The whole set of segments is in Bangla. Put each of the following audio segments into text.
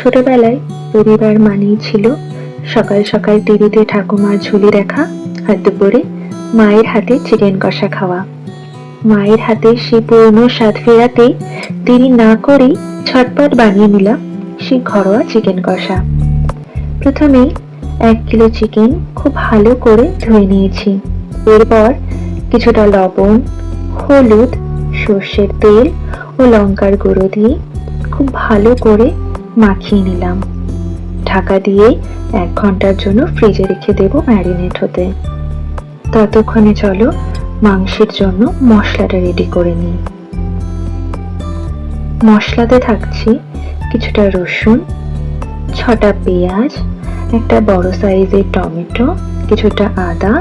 ছোটবেলায় পরিবার মানেই ছিল সকাল সকাল টিভিতে ঠাকুমার ঝুলি দেখা, আর দুপুরে মায়ের হাতে চিকেন কষা খাওয়া। মায়ের হাতে সেই পুরনো স্বাদ ফেরাতে দেরি না করেই ঝটপট বানিয়ে নিলাম সেই ঘরোয়া চিকেন কষা। প্রথমেই 1 কিলো চিকেন খুব ভালো করে ধুয়ে নিয়েছি। এরপর কিছুটা লবণ, হলুদ, সর্ষের তেল ও লঙ্কার গুঁড়ো দিয়ে খুব ভালো করে মাখিয়ে নিলাম। ঢাকা দিয়ে 1 ঘন্টার জন্য ফ্রিজে রেখে দেব ম্যারিনেট হতে। ততক্ষণে চলো মাংসের জন্য মশলাটা রেডি করে নিই। মশলাতে থাকছে কিছুটা রসুন, 6টা পেঁয়াজ, একটা বড় সাইজের টমেটো, কিছুটা আদা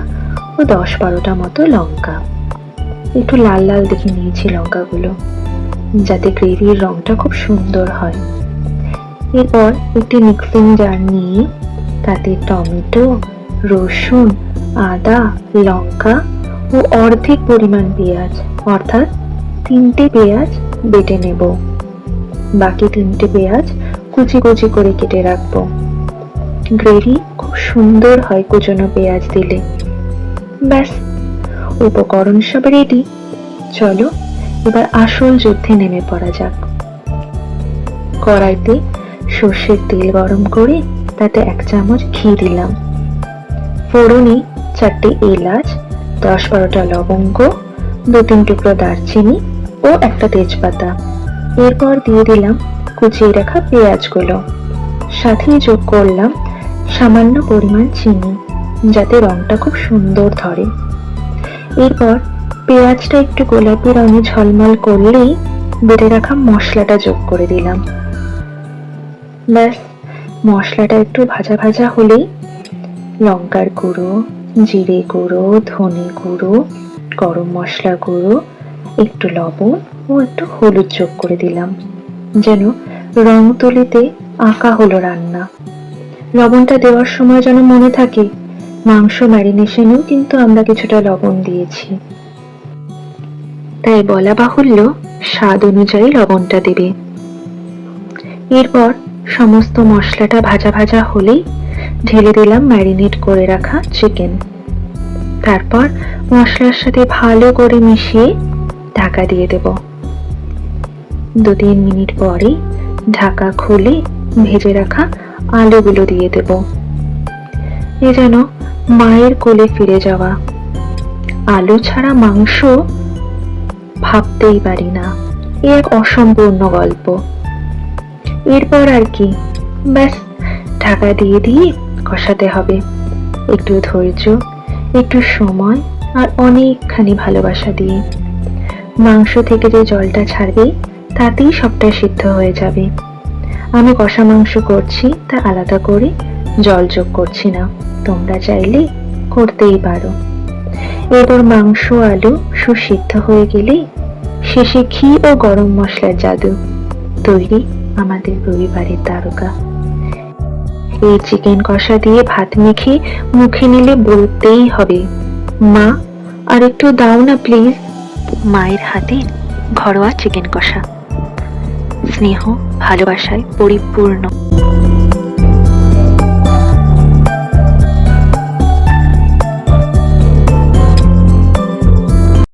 ও 10-12টা মতো লঙ্কা। একটু লাল লাল দেখে নিয়েছি লঙ্কাগুলো, যাতে গ্রেভির রংটা খুব সুন্দর হয়। এরপর একটি মিক্সিং জার নিয়ে তাতে টমেটো, রসুন, আদা, লঙ্কা ও অর্ধেক পরিমাণ পেঁয়াজ অর্থাৎ 3টে পেঁয়াজ বেটে নেব। বাকি 3টে পেঁয়াজ কুচি কুচি করে কেটে রাখবো। গ্রেভি খুব সুন্দর হয় কুচনো পেঁয়াজ দিলে। ব্যাস, উপকরণ সব রেডি। চলো এবার আসল যুদ্ধে নেমে পড়া যাক। কড়াইতে সর্ষের তেল গরম করে তাতে 1 চামচ ঘি দিলাম। ফোড়নে 4টে এলাচ, 10-12টা লবঙ্গ, 2-3 টুকরো দারচিনি ও একটা তেজপাতা। এরপর দিয়ে দিলাম কুচিয়ে রাখা পেঁয়াজগুলো। সাথে যোগ করলাম সামান্য পরিমাণ চিনি, যাতে রংটা খুব সুন্দর ধরে। এরপর পেঁয়াজটা একটু গোলাপি রঙে ঝলমল করলেই বেটে রাখা মশলাটা যোগ করে দিলাম। ব্যাস, মশলাটা একটু ভাজা ভাজা হলেই লঙ্কার গুঁড়ো, জিরে গুঁড়ো, ধনে গুঁড়ো, গরম মশলা গুঁড়ো, একটু লবণ ও একটু হলুদ যোগ করে দিলাম, যেন রং তুলিতে আঁকা হলো রান্না। লবণটা দেওয়ার সময় যেন মনে থাকে মাংস ম্যারিনেশনেও কিন্তু আমরা কিছুটা লবণ দিয়েছি, তাই বলা বাহুল্য স্বাদ অনুযায়ী লবণটা দেবে। এরপর সমস্ত মশলাটা ভাজা ভাজা হলেই ঢেলে দিলাম ম্যারিনেট করে রাখা চিকেন। তারপর মশলার সাথে ভালো করে মিশিয়ে ঢাকা দিয়ে দেব। 2-3 মিনিট পরে ঢাকা খুলে ভেজে রাখা আলুগুলো দিয়ে দেব। এ যেন মায়ের কোলে ফিরে যাওয়া। আলু ছাড়া মাংস ভাবতেই পারি না, এ এক অসম্পূর্ণ গল্প। এরপর আর কি, ব্যাস ঢাকা দিয়ে দিয়ে কষাতে হবে। একটু ধৈর্য, একটু সময় আর অনেকখানি ভালোবাসা দিয়ে। মাংস থেকে যে জলটা ছাড়বে তাতেই সবটা সিদ্ধ হয়ে যাবে। আমি কষা মাংস করছি তা আলাদা করে জল যোগ করছি না, তোমরা চাইলে করতেই পারো। এরপর মাংস আলু সুসিদ্ধ হয়ে গেলে শেষে ঘি ও গরম মশলার জাদু, তৈরি আমাদের রবিবারের তারকা। এই চিকেন কষা দিয়ে ভাত মেখে মুখে নিলে বলতেই হবে, মা আর একটু দাও না প্লিজ। মায়ের হাতে ঘরোয়া চিকেন কষা, স্নেহ ভালোবাসায় পরিপূর্ণ।